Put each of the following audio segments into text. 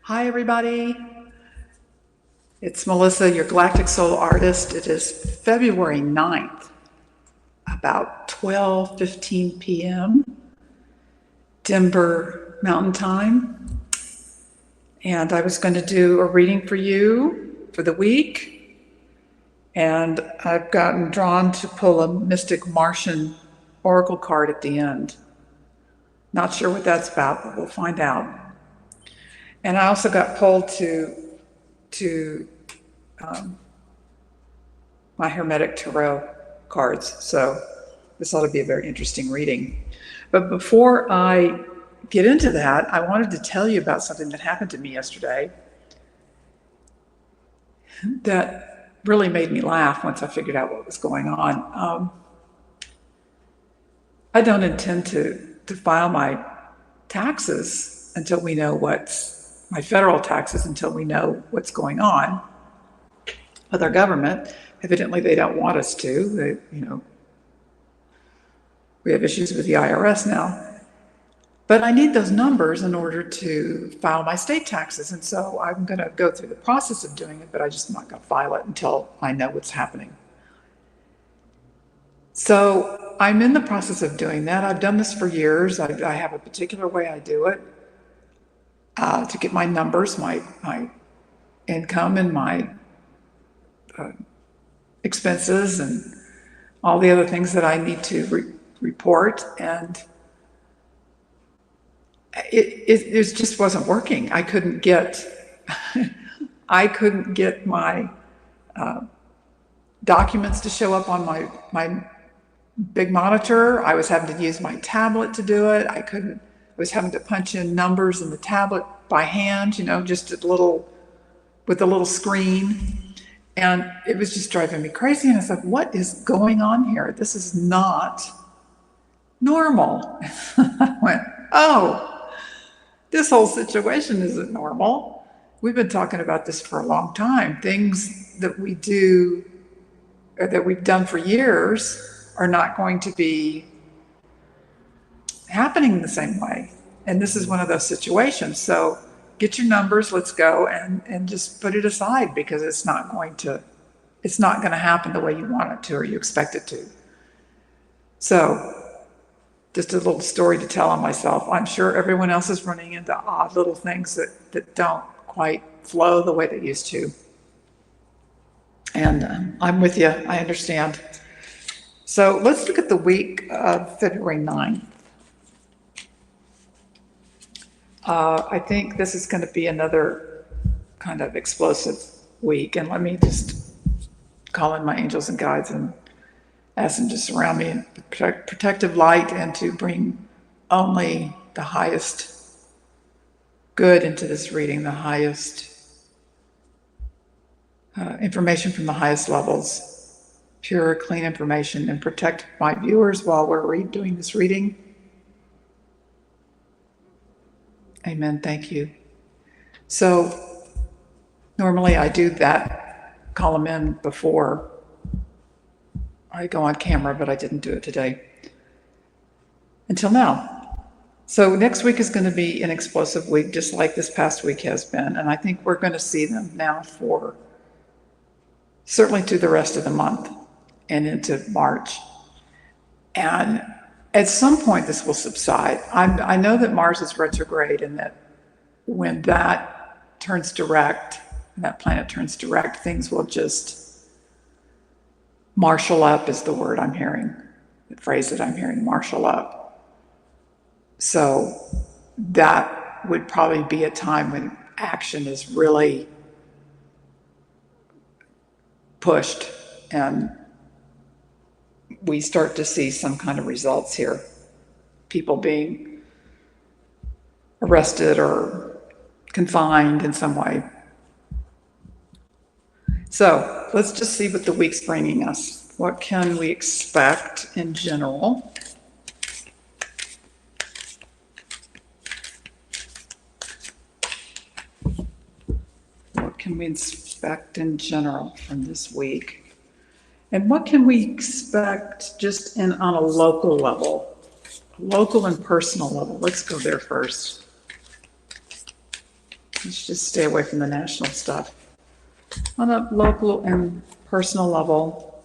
Hi, everybody. It's Melissa, your Galactic Soul Artist. It is February 9th, about 12:15 p.m. Denver Mountain Time. And I was going to do a reading for you for the week. And I've gotten drawn to pull a Mystic Martian Oracle card at the end. Not sure what that's about, but we'll find out. And I also got pulled to my Hermetic Tarot cards. So this ought to be a very interesting reading. But before I get into that, I wanted to tell you about something that happened to me yesterday that really made me laugh once I figured out what was going on. I don't intend to file my taxes until we know my federal taxes until we know what's going on with our government. Evidently, they don't want us to. We have issues with the IRS now. But I need those numbers in order to file my state taxes. And so I'm going to go through the process of doing it, but I just am not going to file it until I know what's happening. So I'm in the process of doing that. I've done this for years. I have a particular way I do it to get my numbers, my income and my expenses and all the other things that I need to report. And it just wasn't working. I couldn't get my documents to show up on my big monitor. I was having to use my tablet to do it. I was having to punch in numbers in the tablet by hand, just with a little screen. And it was just driving me crazy. And I said, what is going on here? This is not normal. I went, oh, this whole situation isn't normal. We've been talking about this for a long time. Things that we do, or that we've done for years, are not going to be happening the same way. And this is one of those situations. So get your numbers, let's go, and just put it aside, because it's not going to happen the way you want it to or you expect it to. So just a little story to tell on myself. I'm sure everyone else is running into odd little things that don't quite flow the way they used to. And I'm with you, I understand. So let's look at the week of February 9th. I think this is going to be another kind of explosive week. And let me just call in my angels and guides and ask them to surround me in protective light and to bring only the highest good into this reading, the highest information from the highest levels, pure, clean information, and protect my viewers while we're doing this reading. Amen. Thank you. So normally I do that, call them in before I go on camera, but I didn't do it today until now. So next week is going to be an explosive week, just like this past week has been. And I think we're going to see them now for certainly through the rest of the month and into March. And at some point this will subside. I know that Mars is retrograde, and that when that turns direct, that planet turns direct, things will just marshal up is the word I'm hearing, the phrase that I'm hearing, marshal up. So that would probably be a time when action is really pushed and we start to see some kind of results here. People being arrested or confined in some way. So let's just see what the week's bringing us. What can we expect in general? What can we expect in general from this week? And what can we expect just on a local level, local and personal level? Let's go there first. Let's just stay away from the national stuff. On a local and personal level,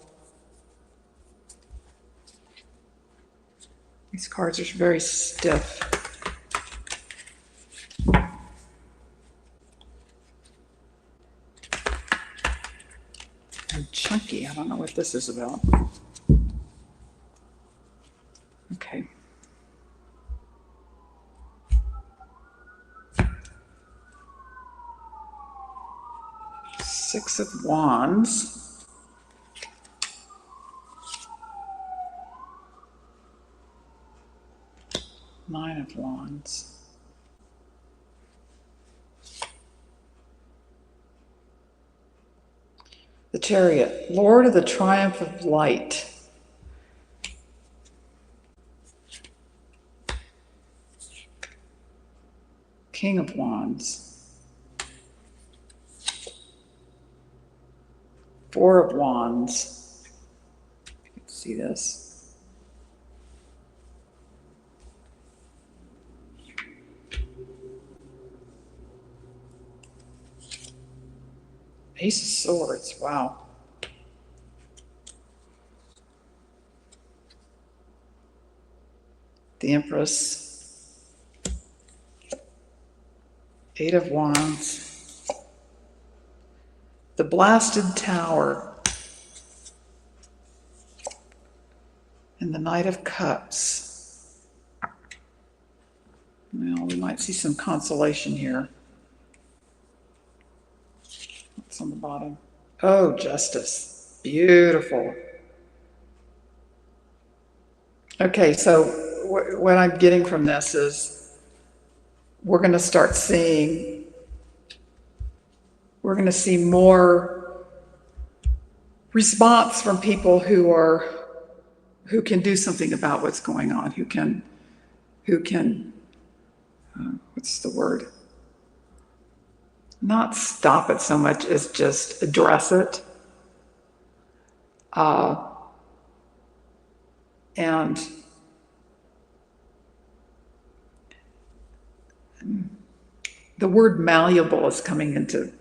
these cards are very stiff. And chunky. I don't know what this is about. Okay. Six of Wands. Nine of Wands. The Chariot, Lord of the Triumph of Light. King of Wands. Four of Wands. You can see this. Ace of Swords, wow. The Empress. Eight of Wands. The Blasted Tower. And the Knight of Cups. Well, we might see some consolation here. What's on the bottom? Oh, Justice. Beautiful. Okay, so what I'm getting from this is we're going to see more response from people who can do something about what's going on, who can what's the word? Not stop it so much as just address it. And the word malleable is coming into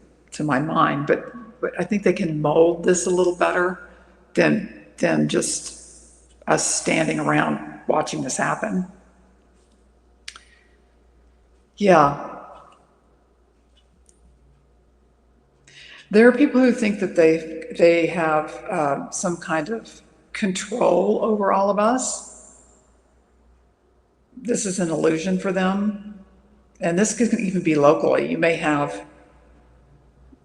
my mind, but I think they can mold this a little better than just us standing around watching this happen. Yeah. There are people who think that they have some kind of control over all of us. This is an illusion for them. And this can even be locally. You may have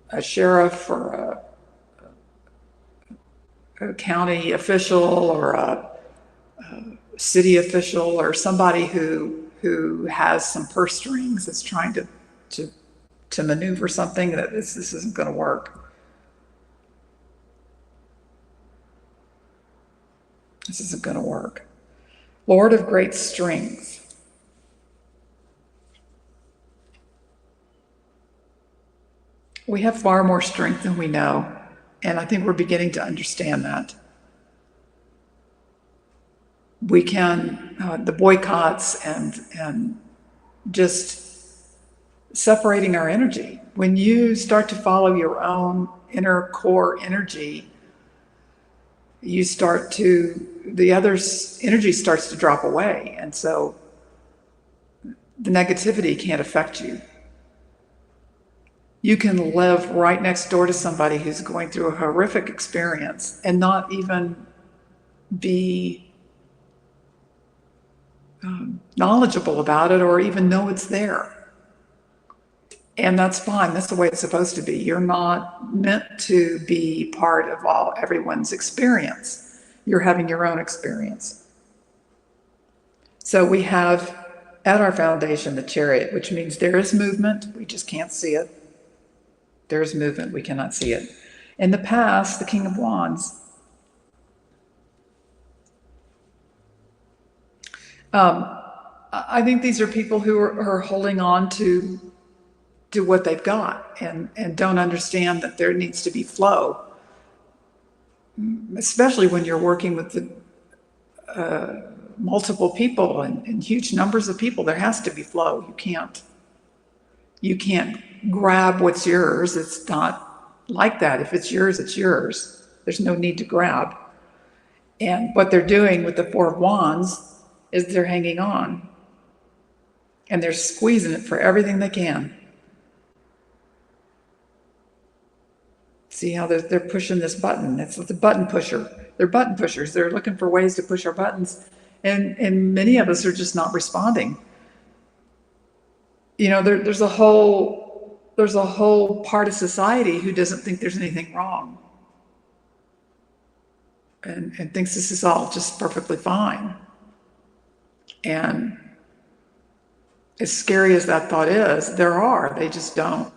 a sheriff or a county official or a city official or somebody who has some purse strings that's trying to maneuver something that this isn't going to work. This isn't going to work. Lord of great strength. We have far more strength than we know, and I think we're beginning to understand that. We can, the boycotts and just separating our energy. When you start to follow your own inner core energy, the other's energy starts to drop away, and so the negativity can't affect you. You can live right next door to somebody who's going through a horrific experience and not even be knowledgeable about it or even know it's there. And that's fine. That's the way it's supposed to be. You're not meant to be part of everyone's experience. You're having your own experience. So we have at our foundation the Chariot, which means there is movement. We just can't see it. There is movement. We cannot see it. In the past, the King of Wands. I think these are people who are holding on to what they've got and don't understand that there needs to be flow, especially when you're working with the multiple people and huge numbers of people. There has to be flow. You can't grab what's yours. It's not like that. If it's yours, it's yours. There's no need to grab. And what they're doing with the Four of Wands is they're hanging on. And they're squeezing it for everything they can. See how they're pushing this button. It's the button pusher. They're button pushers. They're looking for ways to push our buttons. And many of us are just not responding. You know, there's a whole part of society who doesn't think there's anything wrong. And thinks this is all just perfectly fine. And as scary as that thought is, they just don't.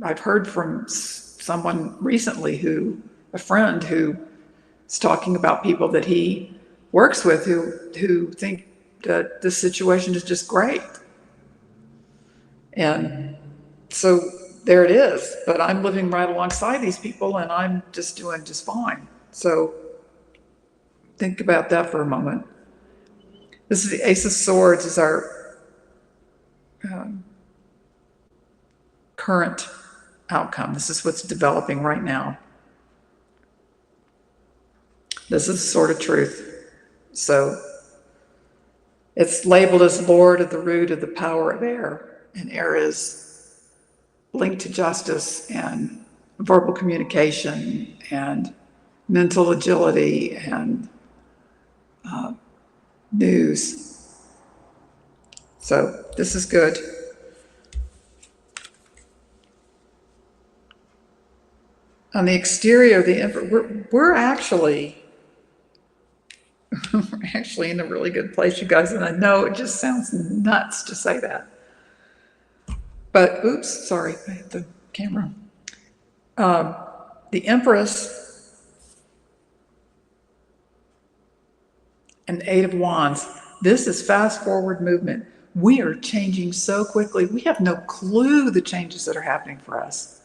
I've heard from someone recently a friend who is talking about people that he works with who think that this situation is just great. And so there it is. But I'm living right alongside these people and I'm just doing just fine. So think about that for a moment. This is the Ace of Swords, is our current outcome. This is what's developing right now. This is the sword of truth. So it's labeled as Lord of the root of the power of air. And air is linked to justice and verbal communication and mental agility and news. So this is good. On the exterior of the Emperor, we're actually in a really good place, you guys. And I know it just sounds nuts to say that. But, oops, sorry, I hit the camera. The Empress and the Eight of Wands. This is fast forward movement. We are changing so quickly. We have no clue the changes that are happening for us.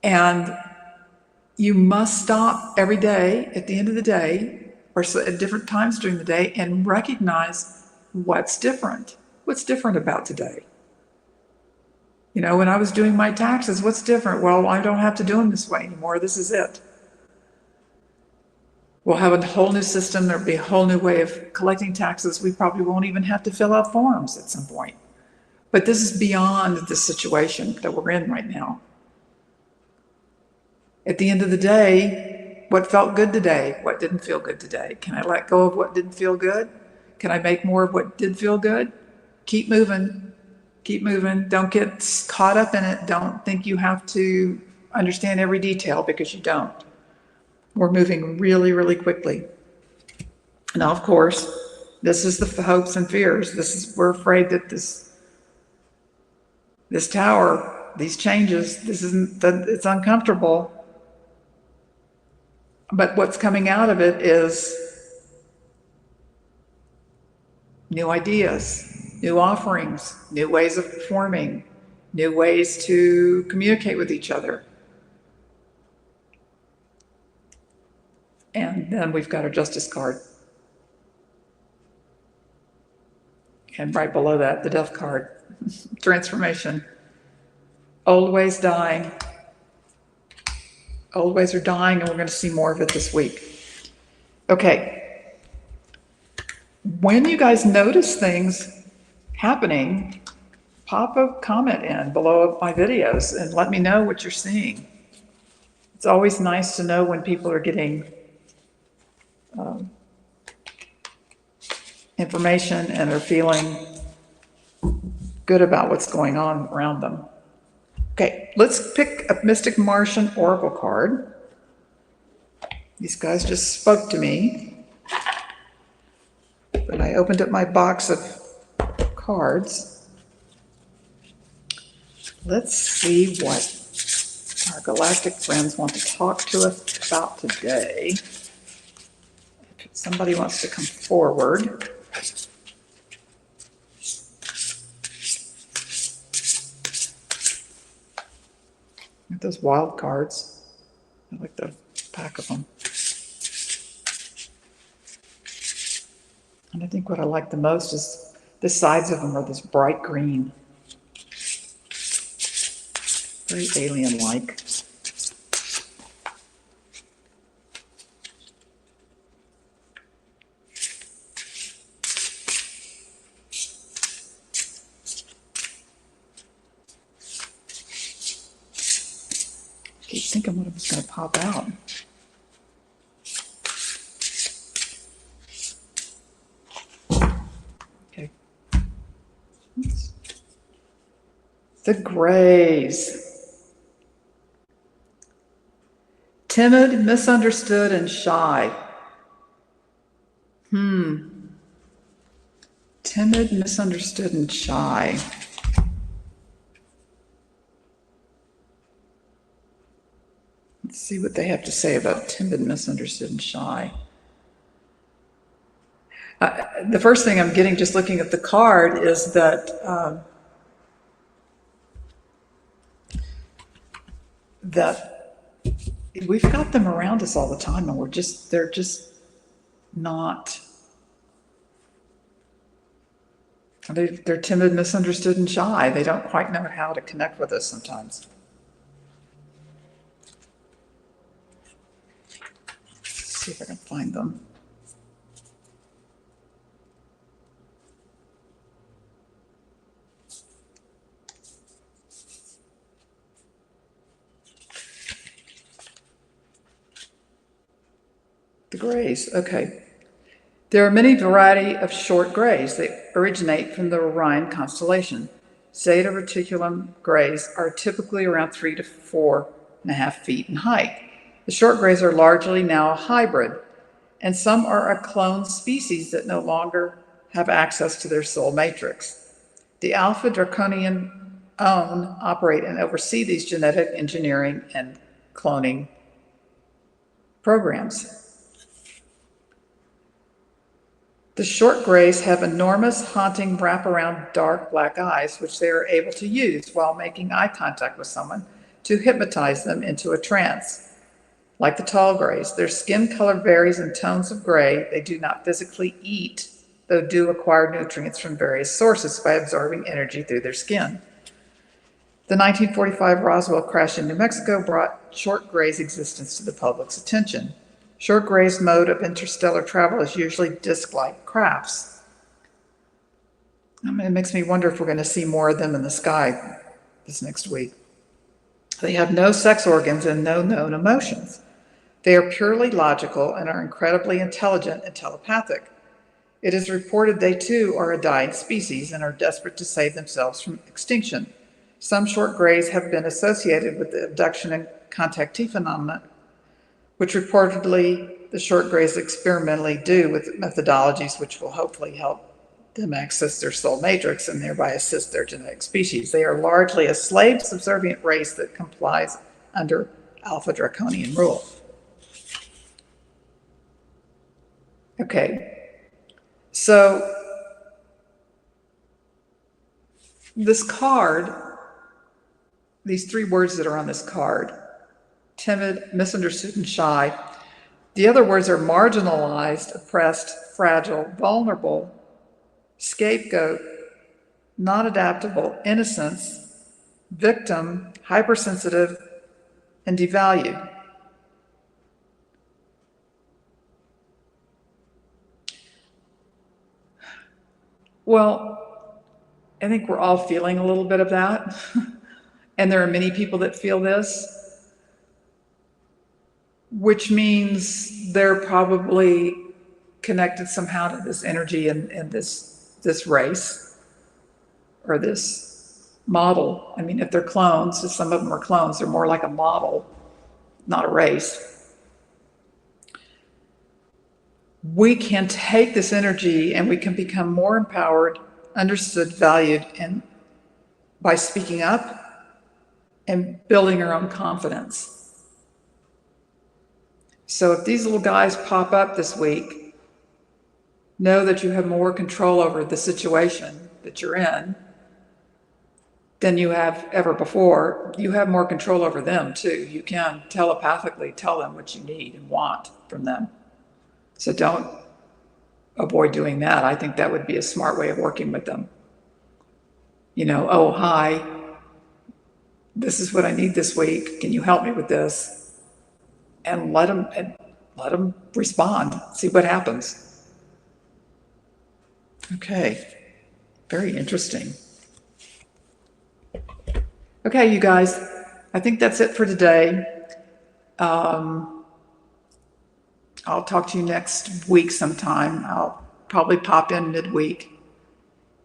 And you must stop every day at the end of the day or at different times during the day and recognize what's different. What's different about today? You know, when I was doing my taxes, what's different? Well, I don't have to do them this way anymore. This is it. We'll have a whole new system. There'll be a whole new way of collecting taxes. We probably won't even have to fill out forms at some point. But this is beyond the situation that we're in right now. At the end of the day, what felt good today? What didn't feel good today? Can I let go of what didn't feel good? Can I make more of what did feel good? Keep moving. Keep moving. Don't get caught up in it. Don't think you have to understand every detail, because you don't. We're moving really, really quickly. Now, of course, this is the hopes and fears. We're afraid that this tower, these changes, it's uncomfortable. But what's coming out of it is new ideas, new offerings, new ways of performing, new ways to communicate with each other. And then we've got our Justice card. And right below that, the Death card. Transformation. Old ways dying. Old ways are dying, and we're going to see more of it this week. Okay. When you guys notice things happening, pop a comment in below my videos and let me know what you're seeing. It's always nice to know when people are getting information and are feeling good about what's going on around them. Okay, let's pick a Mystic Martian Oracle card. These guys just spoke to me. But I opened up my box of cards. Let's see what our galactic friends want to talk to us about today. If somebody wants to come forward. Look at those wild cards. I like the pack of them. And I think what I like the most is the sides of them are this bright green. Very alien-like. Keep thinking what was going to pop out. Okay. Oops. The grays. Timid, misunderstood, and shy. Timid, misunderstood, and shy. Let's see what they have to say about timid, misunderstood, and shy. The first thing I'm getting just looking at the card is that that we've got them around us all the time, and they're just not. They're timid, misunderstood, and shy. They don't quite know how to connect with us sometimes. Let's see if I can find them. The grays, okay. There are many variety of short grays that originate from the Orion constellation. Zeta Reticulum grays are typically around 3 to 4.5 feet in height. The short grays are largely now a hybrid, and some are a clone species that no longer have access to their soul matrix. The Alpha Draconian operate and oversee these genetic engineering and cloning programs. The short grays have enormous, haunting, wraparound, dark black eyes, which they are able to use while making eye contact with someone to hypnotize them into a trance. Like the tall grays, their skin color varies in tones of gray. They do not physically eat, though do acquire nutrients from various sources by absorbing energy through their skin. The 1945 Roswell crash in New Mexico brought short gray's existence to the public's attention. Short gray's mode of interstellar travel is usually disc-like crafts. It makes me wonder if we're going to see more of them in the sky this next week. They have no sex organs and no known emotions. They are purely logical and are incredibly intelligent and telepathic. It is reported they too are a dying species and are desperate to save themselves from extinction. Some short grays have been associated with the abduction and contactee phenomena, which reportedly the short grays experimentally do with methodologies which will hopefully help them access their soul matrix and thereby assist their genetic species. They are largely a slave subservient race that complies under Alpha Draconian rule. Okay, so this card, these three words that are on this card, timid, misunderstood, and shy. The other words are marginalized, oppressed, fragile, vulnerable, scapegoat, non-adaptable, innocence, victim, hypersensitive, and devalued. Well, I think we're all feeling a little bit of that. And there are many people that feel this, which means they're probably connected somehow to this energy and this race or this model. I mean, if they're clones, if some of them are clones, they're more like a model, not a race. We can take this energy and we can become more empowered, understood, valued, and by speaking up and building our own confidence. So if these little guys pop up this week, know that you have more control over the situation that you're in than you have ever before. You have more control over them too. You can telepathically tell them what you need and want from them. So don't avoid doing that. I think that would be a smart way of working with them. You know, oh, hi, this is what I need this week. Can you help me with this? And let them respond. See what happens. Okay. Very interesting. Okay, you guys, I think that's it for today. I'll talk to you next week sometime. I'll probably pop in midweek.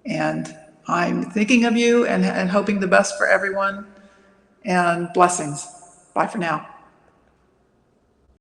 And I'm thinking of you and hoping the best for everyone. And blessings. Bye for now.